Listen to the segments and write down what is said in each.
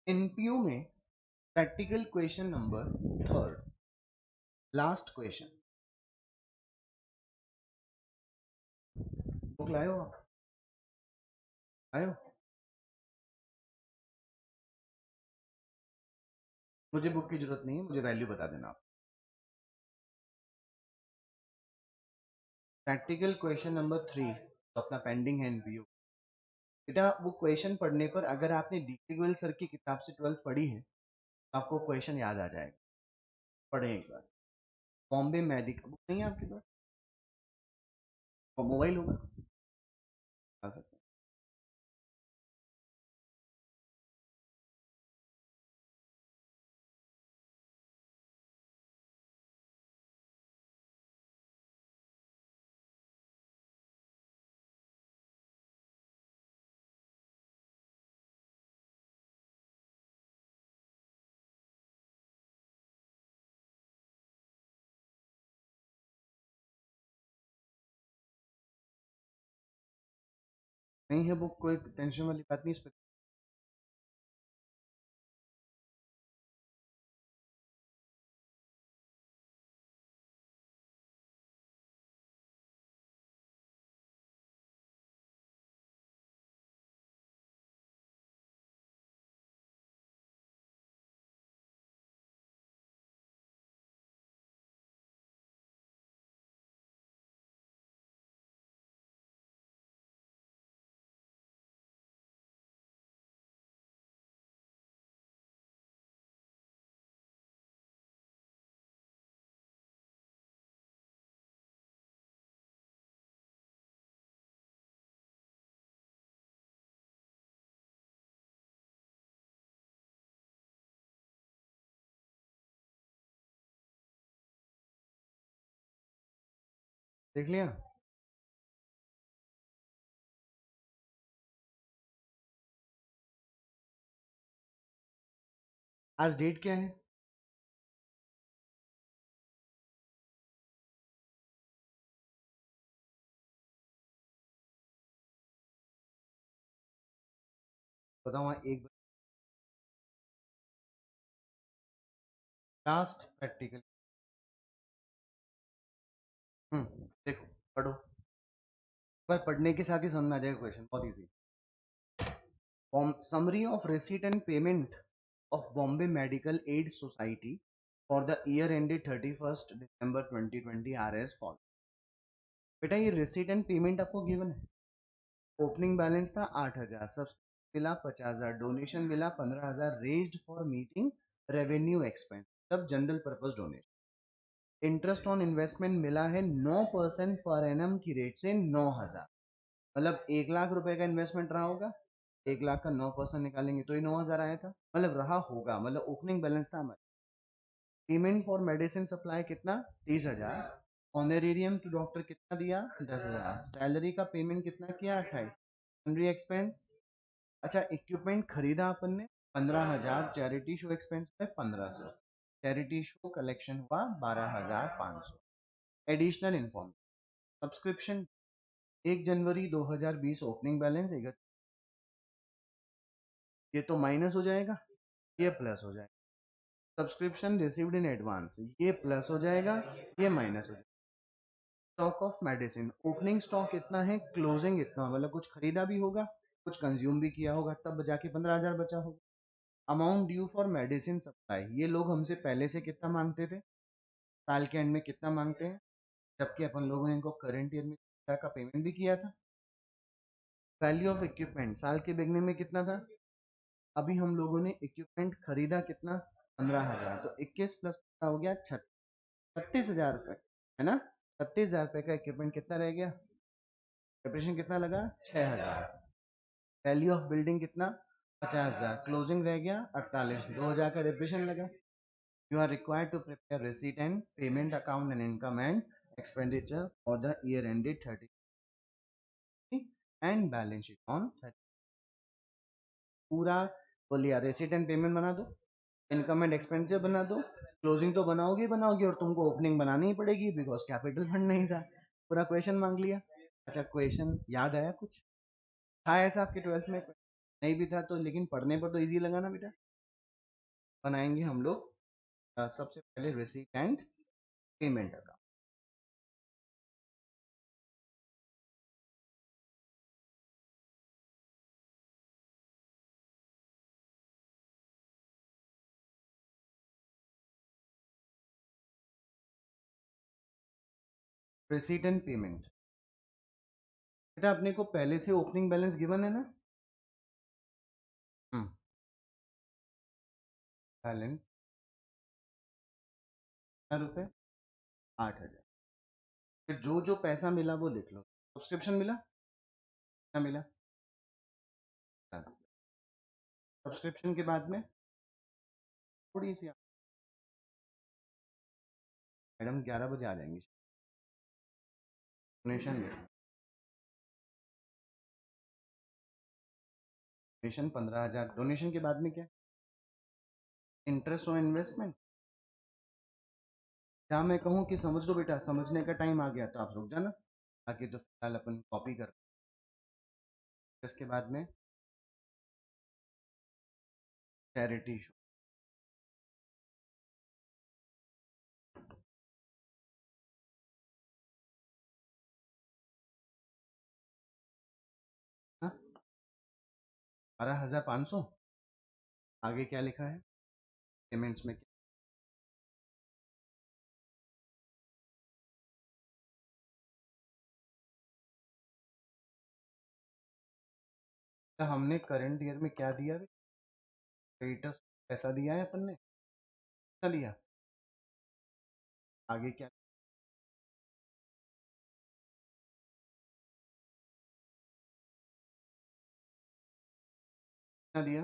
NPU में practical question number 3, last question. Book लाए हो आप? आयो? मुझे बुक की जरूरत नहीं है, मुझे वैल्यू बता देना आप। प्रैक्टिकल क्वेश्चन नंबर 3 तो अपना पेंडिंग है एनपीयू। बेटा वो क्वेश्चन पढ़ने पर अगर आपने डीके गोयल सर की किताब से 12th पढ़ी है तो आपको क्वेश्चन याद आ जाएगा। पढ़ें एक बार। बॉम्बे मेडिकल बुक नहीं है आपके पास? मोबाइल होगा, आ सकते हैं। नहीं है बुक, कोई टेंशन वाली बात नहीं इस पर। देख लिया? आज डेट क्या है? बताओ वहाँ एक लास्ट प्रैक्टिकल। देखो, पढ़ो। पर पढ़ने के साथ ही समझ में आ जाएगा क्वेश्चन, बहुत easy. Summary of receipt and payment of Bombay Medical Aid Society for the year ended 31st December 2020 are as follows। बेटा ये रिसीट एंड पेमेंट आपको गिवन है। ओपनिंग बैलेंस था 8,000, सब मिला 50,000, डोनेशन मिला 15,000, raised for meeting revenue expense, सब general purpose donation. Interest on investment मिला है 9% पर एनम की रेट से 9,000, मतलब 1,00,000 रुपए का इन्वेस्टमेंट रहा होगा, 1,00,000 का 9% निकालेंगे तो ही 9,000 आया था, मतलब रहा होगा, मतलब ओपनिंग बैलेंस था हमारा। पेमेंट फॉर मेडिसिन सप्लाई कितना? 30,000। ऑनरेरियम टू डॉक्टर कितना दिया? 10,000। सैलरी का पेमेंट कितना किया? 28। सन्ड्री एक्सपेंस, अच्छा इक्विपमेंट खरीदा अपन ने 15,000, चैरिटी शो एक्सपेंस है 1,500, चैरिटी शो कलेक्शन हुआ 12,500। एडिशनल इन्फॉर्म सब्सक्रिप्शन 1 जनवरी 2020 ओपनिंग बैलेंस, ये तो माइनस हो जाएगा, ये प्लस हो जाएगा। सब्सक्रिप्शन रिसीव्ड इन एडवांस, ये प्लस हो जाएगा, ये माइनस हो जाएगा। Stock of medicine, opening stock कितना है, क्लोजिंग इतना, मतलब कुछ खरीदा भी होगा, कुछ कंज्यूम भी किया होगा, तब जाके 15,000 बचा होगा। Amount due for medicine supply, ये लोग हमसे पहले से कितना मांगते थे, साल के एंड में कितना मांगते हैं, जबकि अपन लोगों ने इनको करंट ईयर में का पेमेंट भी किया था। वैल्यू ऑफ इक्विपमेंट साल के बिगनिंग में कितना था, अभी हम लोगों ने इक्विपमेंट खरीदा कितना, 15,000, तो 21 प्लस हो गया 36,000 रुपए, है ना। 36,000 रुपए का इक्विपमेंट कितना रह गया, डेप्रिसिएशन कितना लगा, 6,000। वैल्यू ऑफ बिल्डिंग कितना, 50,000, क्लोजिंग रह गया 48, 2,000 का डेप्रिसिएशन लगा। You are required to prepare receipt and payment account and income and expenditure for the year ended 30 and balance sheet on 30। पूरा बोलिए, रिसीट एंड पेमेंट बना दो, इनकम एंड एक्सपेंडिचर बना दो, क्लोजिंग तो बनाओगे बनाओगे और तुमको ओपनिंग बनानी ही पड़ेगी बिकॉज कैपिटल फंड नहीं था। पूरा क्वेश्चन मांग लिया। अच्छा क्वेश्चन याद आया कुछ? था ऐसा आपके 12th में? नहीं भी था तो लेकिन पढ़ने पर तो इजी लगा ना बेटा। बनाएंगे हम लोग सबसे पहले receipt and payment account. Receipt and payment, बेटा अपने को पहले से ओपनिंग बैलेंस गिवन है ना। बैलेंस कितना रुपए, 8,000। फिर जो जो पैसा मिला वो लिख लो। सब्सक्रिप्शन मिला, क्या मिला, सब्सक्रिप्शन के बाद में थोड़ी सी मैडम 11 बजे आ जाएंगी। डोनेशन लिख लो, डोनेशन 15,000। डोनेशन के बाद में क्या, इंटरेस्ट और इन्वेस्टमेंट। जहाँ मैं कहूँ कि समझ लो बेटा, समझने का टाइम आ गया तो आप रुक जाना, बाकी तो फिलहाल अपन कॉपी कर। इसके बाद में चैरिटी शो, हाँ, 12,500। आगे क्या लिखा है पेमेंट्स में, क्या हमने करंट ईयर में क्या दिया, क्रेडिटर्स पैसा दिया है अपन ने, कितना दिया, आगे क्या, कितना दिया,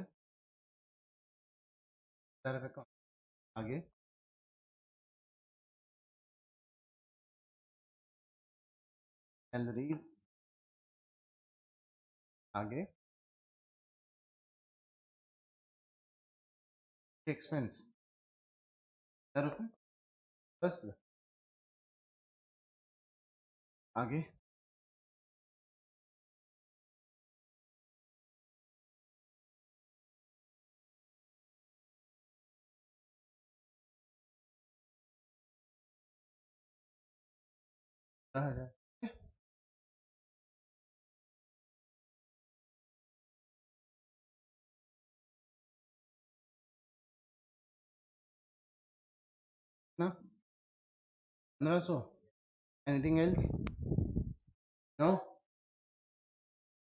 1,000 रुपये का। आगे सैलरीज, आगे एक्सपेंस, 1,000 रुपये बस। आगे पंद्रह हजार ना, 1,500। एनीथिंग एल्स, नो,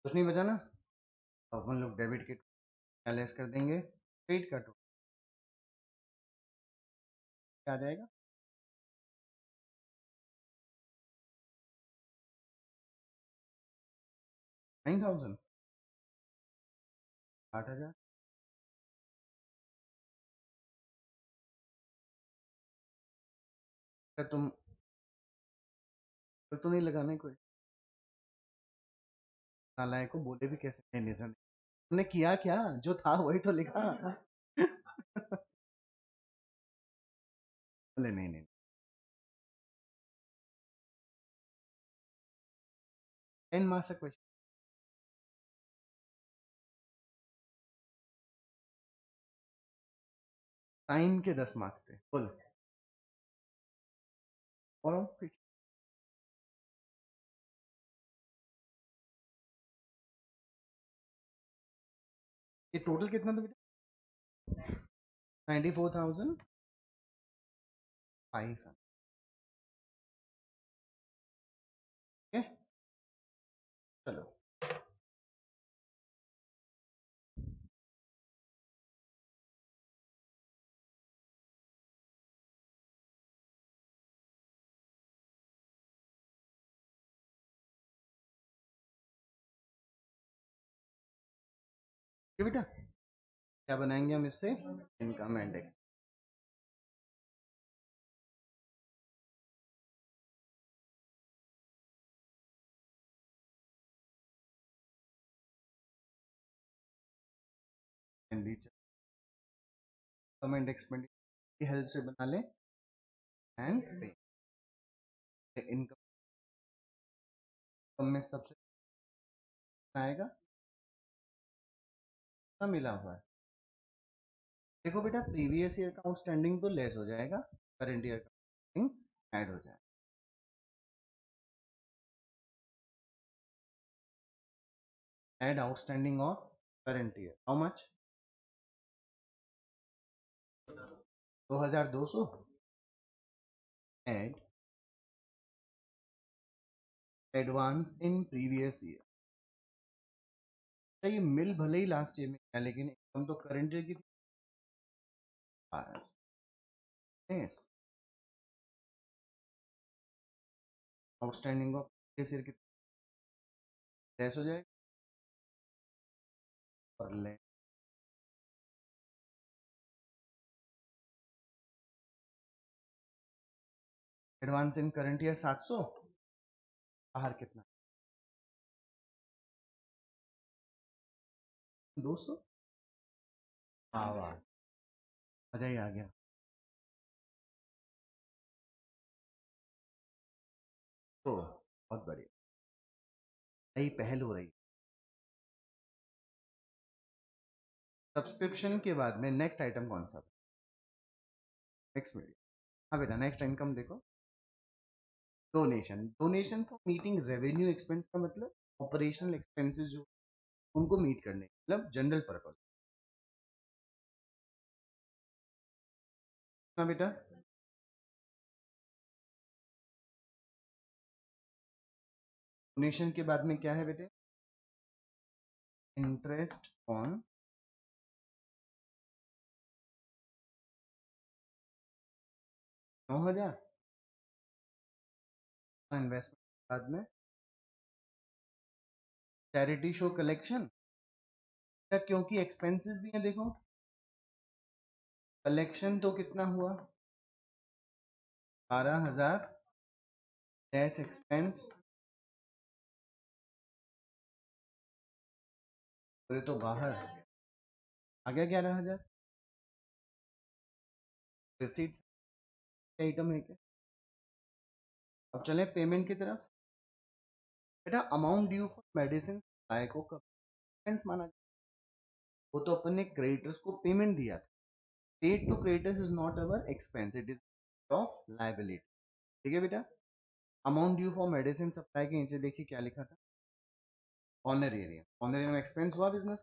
कुछ नहीं बचा ना। तो अपन लोग डेबिट के लेस कर देंगे, क्रेडिट का टोटल क्या आ जाएगा, 9,000, 8,000। क्या तुम, तो नहीं लगाना है कोई, नालायक को बोले भी कैसे नहीं नहीं सर, तुमने किया क्या, जो था वही तो लिखा। बोले नहीं नहीं, 10 मार्क्स का क्वेश्चन, टाइम के 10 मार्क्स थे बोल। और ये टोटल कितना था बेटा, 94,500। चलो, ये बेटा क्या बनाएंगे हम इससे, income and expenditure, income and expenditure की हेल्प से बना ले, एंड पे। इनकम में सबसे आएगा, कितना मिला हुआ है, देखो बेटा, प्रीवियस ईयर का आउटस्टैंडिंग तो लेस हो जाएगा, करंट ईयर का आउटस्टैंडिंग ऐड हो जाएगा। Add outstanding of current year how much? 2200। Add advance in previous year. ये मिल भले ही लास्ट ईयर में है, लेकिन इनकम तो करंट ईयर की yes. Outstanding of previous year की लेस हो जाएगा, और ले एडवांस इन करंट ईयर 700, बाहर कितना? 200। हाँ वाह, मजा ही आ गया। तो बहुत बढ़िया, नई पहल हो रही। सब्सक्रिप्शन के बाद में नेक्स्ट आइटम कौन सा? Next media. हाँ बेटा, नेक्स्ट इनकम देखो, donation. Donation for meeting revenue expense का मतलब ऑपरेशनल एक्सपेंसेस जो उनको मीट करने, मतलब जनरल पर्पस। हाँ बेटा, डोनेशन के बाद में क्या है बेटे? Interest on 9,000। इन्वेस्टमेंट के बाद में चैरिटी शो कलेक्शन, क्योंकि एक्सपेंसेस भी है देखो। कलेक्शन तो कितना हुआ? 12,000 लेस एक्सपेंस, पूरे तो बाहर आ गया 11,000। रिसीट्स आइटम है क्या? अब चले पेमेंट की तरफ। बेटा, amount due for medicine supply को कब एक्सपेंस माना जाए? वो तो अपन ने क्रेडिटर्स को पेमेंट दिया था। Paid to creditors is not our expense, it is of liability. ठीक है बेटा। Amount due for medicine supply के नीचे देखिए क्या लिखा था? ऑनरेरियम। ऑनरेरियम एक्सपेंस हुआ बिजनेस,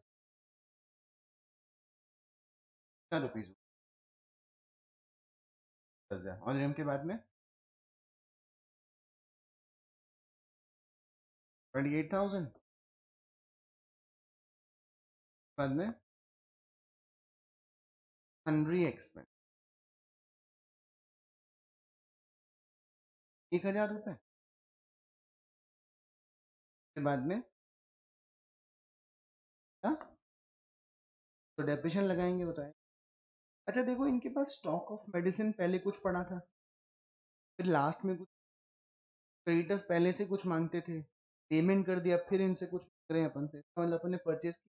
कितना रुपीज? ऑनरेरियम के बाद में 28,000, बाद में सन्ड्री एक्सपेंस 1,000 रुपए, के बाद में हाँ, तो डेप्रिशन लगाएंगे बताए। अच्छा देखो, इनके पास स्टॉक ऑफ मेडिसिन पहले कुछ पड़ा था, फिर लास्ट में कुछ क्रेडिटर्स पहले से कुछ मांगते थे, पेमेंट कर दिया, फिर इनसे कुछ मांग रहे हैं अपन से, मतलब अपन ने परचेज किया,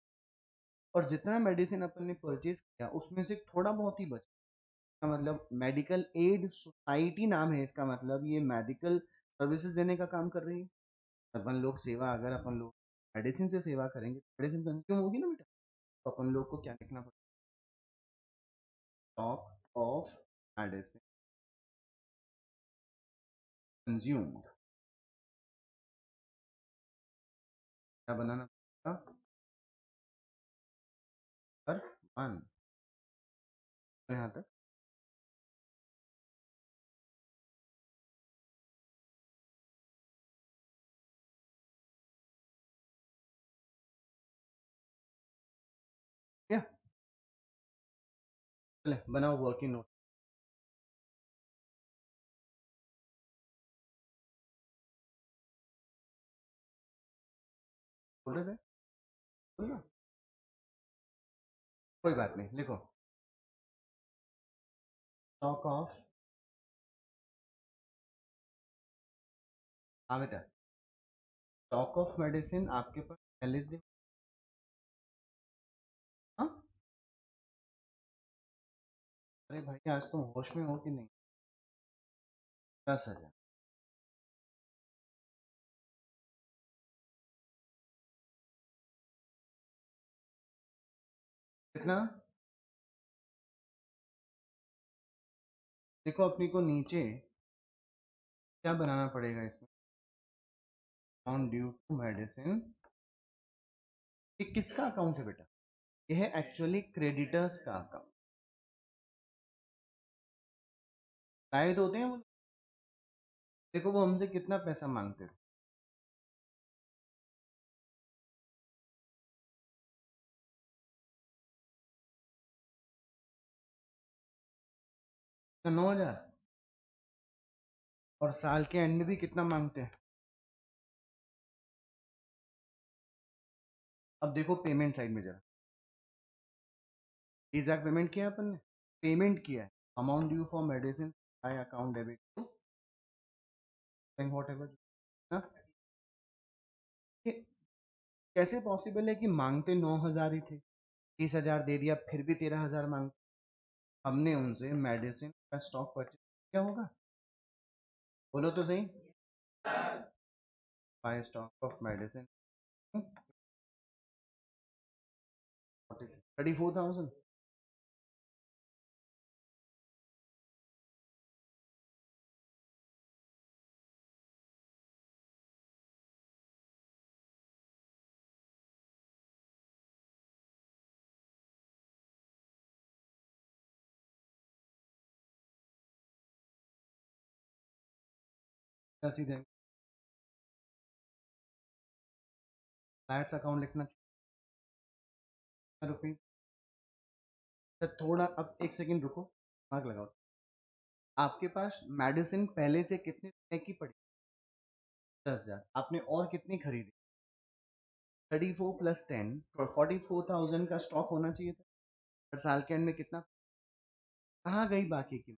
और जितना मेडिसिन अपन ने परचेज किया उसमें से थोड़ा बहुत ही बचा। इसका मतलब मेडिकल एड सोसाइटी नाम है, इसका मतलब ये मेडिकल सर्विसेज देने का काम कर रही है। अपन लोग सेवा, अगर अपन लोग मेडिसिन से सेवा करेंगे, मेडिसिन कंज्यूम होगी ना बेटा, तो अपन लोग को क्या लिखना पड़ेगा? स्टॉक ऑफ मेडिसिन कंज्यूम्ड, क्या बनाना पड़ेगा? पर वन। तो यहाँ तक क्या? चले बनाओ वर्किंग नोट। बोल रहे थे, बोलो। कोई बात नहीं, लिखो। स्टॉक ऑफ, हाँ बेटा, स्टॉक ऑफ मेडिसिन आपके पास पहले से। हाँ, अरे भाई आज तुम होश में हो कि नहीं? 10,000। कितना? देखो अपनी को नीचे क्या बनाना पड़ेगा इसमें, ऑन ड्यू टू मेडिसिन। ये किसका अकाउंट है बेटा? ये है एक्चुअली क्रेडिटर्स का अकाउंट। शायद होते हैं वो। देखो वो हमसे कितना पैसा मांगते थे? 9,000। और साल के एंड में भी कितना मांगते हैं? अब देखो पेमेंट साइड में जरा, एग्जैक्ट पेमेंट किया है अपन ने, पेमेंट किया है, amount due for medicine by account debit to whatever. ये कैसे पॉसिबल है कि मांगते 9,000 ही थे, 30,000 दे दिया, फिर भी 13,000 मांग। हमने उनसे मेडिसिन का स्टॉक परचेज क्या होगा, बोलो तो सही। By stock of medicine 34,000। सीधे फ्लैट्स अकाउंट लिखना चाहिए रुपीज। थोड़ा अब एक सेकंड रुको, दिमाग लगाओ। आपके पास मेडिसिन पहले से कितने रुपए की पड़ी? 10,000। आपने और कितनी खरीदी? 34 + 10 44,000 का स्टॉक होना चाहिए था। हर साल के एंड में कितना, कहाँ गई बाकी की?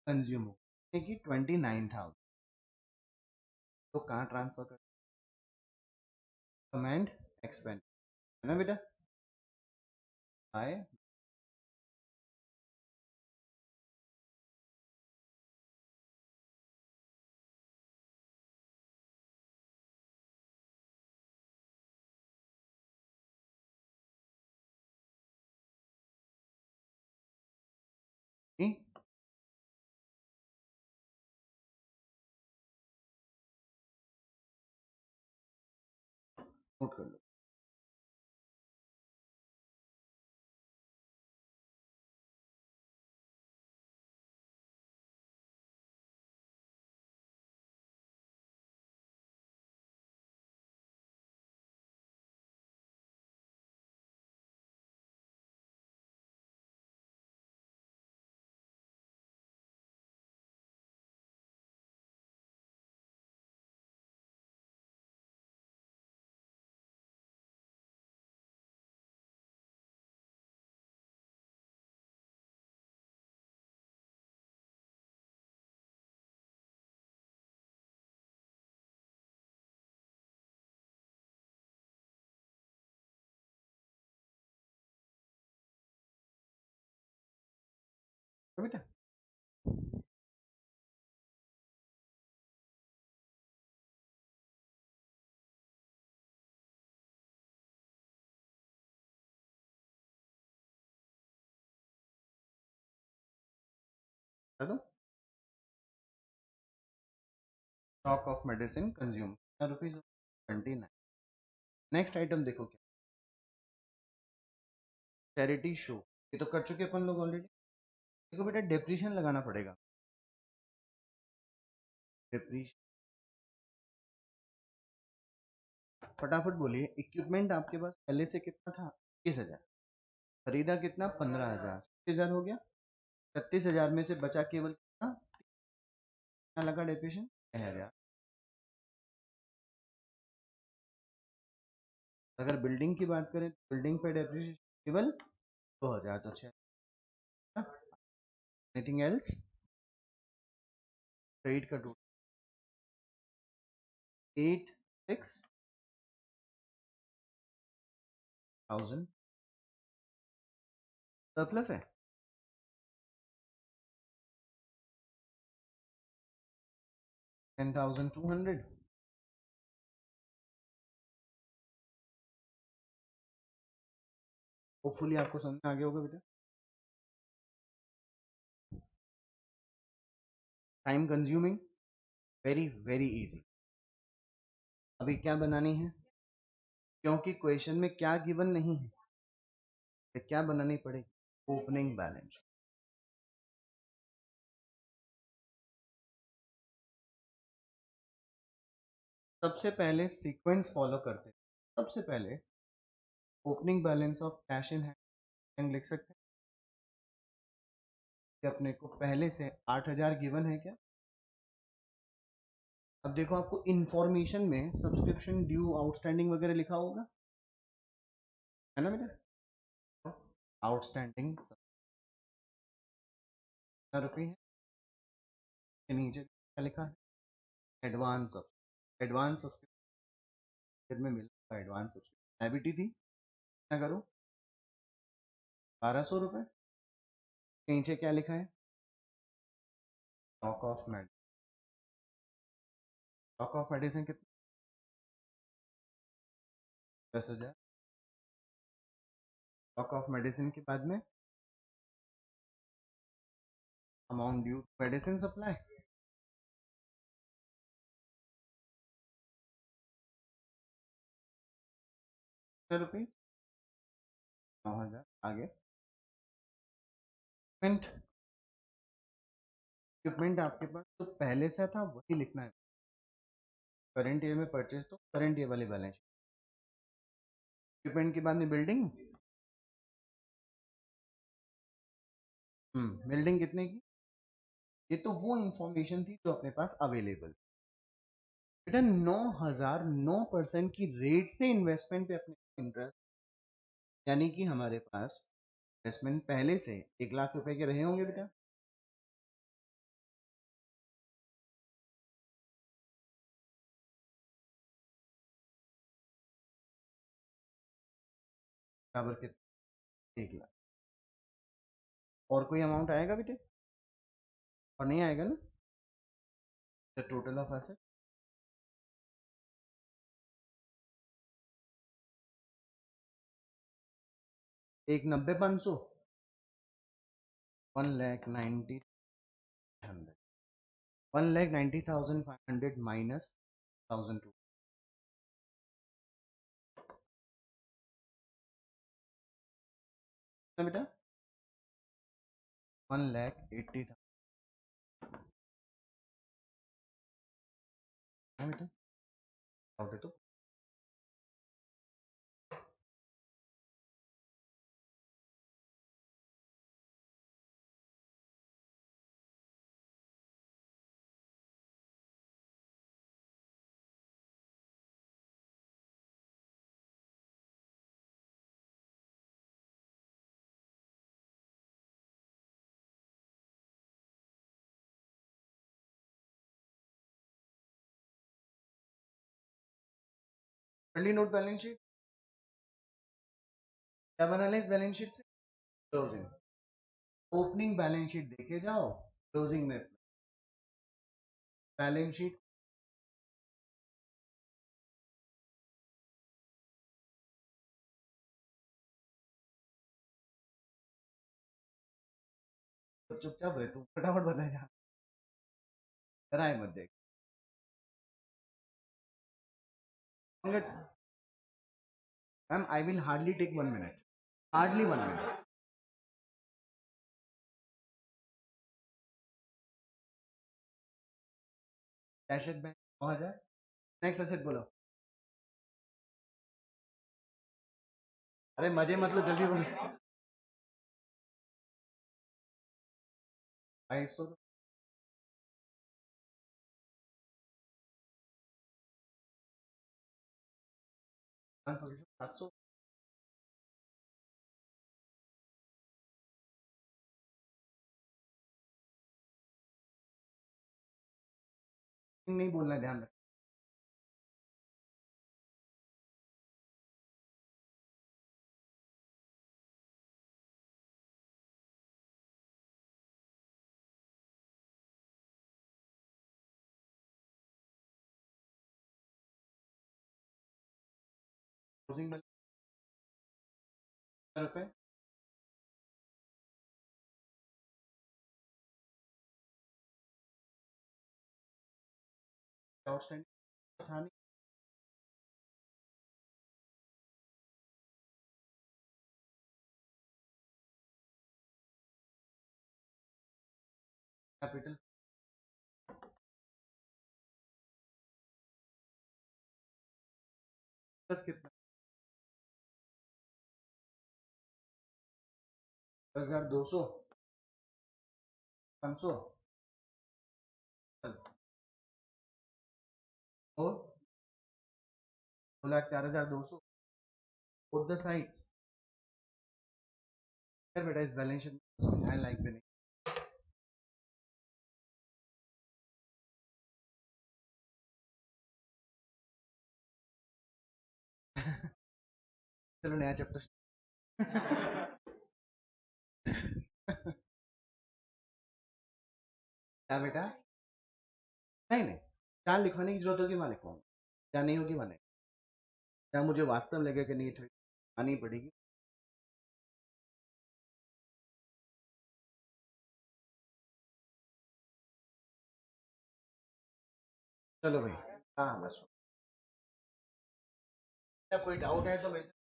कंज्यूम हो कि 29,000, तो कहाँ ट्रांसफर कर, कमेंट एक्सपेंड, है ना बेटा? आए नोट कर लो। तो बेटा चलो, stock of medicine consume rupees 29। Next item देखो क्या, चैरिटी शो। ये तो कर चुके अपन लोग ऑलरेडी। देखो बेटा डेप्रिशिएशन लगाना पड़ेगा। डेप्रिशिएशन, फटाफट बोलिए। इक्विपमेंट आपके पास पहले से कितना था? 21,000। खरीदा कितना? 15,000। 30,000 हो गया। 36,000 में से बचा केवल कितना, कितना लगा डेप्रिशिएशन? 6,000। अगर बिल्डिंग की बात करें तो बिल्डिंग पे डेप्रिशिएशन केवल 2,000, तो 6। Anything else? क्रेडिट का टोटल 86,000 सरप्लस है। 10,200। होपफुली आपको समझ में आ गया होगा बेटा। Time consuming, very very easy. अभी क्या बनानी है, क्योंकि क्वेश्चन में क्या गिवन नहीं है, तो क्या बनानी पड़ेगी, ओपनिंग बैलेंस। सबसे पहले सीक्वेंस फॉलो करते हैं। सबसे पहले opening balance of cash in hand लिख सकते हैं कि अपने को पहले से 8,000 गिवन है क्या। अब देखो आपको इंफॉर्मेशन में सब्सक्रिप्शन ड्यू आउटस्टैंडिंग वगैरह लिखा होगा, है ना बेटा। आउटस्टैंडिंग कितना रुपये है, के नीचे क्या लिखा है, एडवांस ऑफ, एडवांस सब्सक्रिप्शन में मिला एडवांस सब्सक्रिप्शन एबिटी थी, क्या करो 1,200 रुपये। नीचे क्या लिखा है, stock of medicine, stock of medicine कितना, 10,000। स्टॉक ऑफ मेडिसिन के बाद में अमाउंट ड्यू मेडिसिन सप्लाई, कितने रुपीज, 9,000। आगे इक्विपमेंट, इक्विपमेंट आपके पास तो पहले से था वही लिखना है, करंट ईयर में परचेज तो करंट ईयर वाली बैलेंस। इक्विपमेंट के बाद में बिल्डिंग, बिल्डिंग कितने की, ये तो वो इंफॉर्मेशन थी जो अपने पास अवेलेबल। बेटा 9,000 9% की रेट से इन्वेस्टमेंट पे अपने इंटरेस्ट, यानी कि हमारे पास इन्वेस्टमेंट पहले से 1,00,000 रुपए के रहे होंगे बेटा। बराबर कितना, 1,00,000। और कोई अमाउंट आएगा बेटे, और नहीं आएगा ना। द टोटल ऑफ एसेट, एक 90 500, 1,90,500, 1,90,500 माइनस 1,002 बेटा, 1,80,000 बेटा, आउट है तो पहली नोट बैलेंस शीट, क्या बनाना है इस बैलेंस शीट से, क्लोजिंग। ओपनिंग बैलेंस शीट देखे जाओ, क्लोजिंग में बैलेंस शीट, तो चुपचाप रहे तू, फटाफट बताया जा, राय मत देख। Ma'am I will hardly take 1 minute, hardly 1 minute. Cash at bank 9,000। Next asset बोलो, अरे मजे मत लो, जल्दी बोलो। 2,200, 700, नहीं बोलना, ध्यान रख। क्लोजिंग बैलेंस रुपए, आउटस्टैंडिंग था नहीं। कैपिटल प्लस कितना? 10,200, 500 और 2,04,200 both the sides। यार बेटा इस बैलेंस शीट में समझाने लायक भी नहीं। चलो नया चैप्टर। क्या बेटा? नहीं नहीं, जहाँ लिखवाने की जरूरत होगी वहाँ लिखवाऊंगा, जहाँ नहीं होगी वहाँ नहीं। जहाँ मुझे वास्तव में लगे कि नहीं थोड़ी आनी पड़ेगी। चलो भाई। हाँ बस। क्या कोई डाउट है तो मेरे से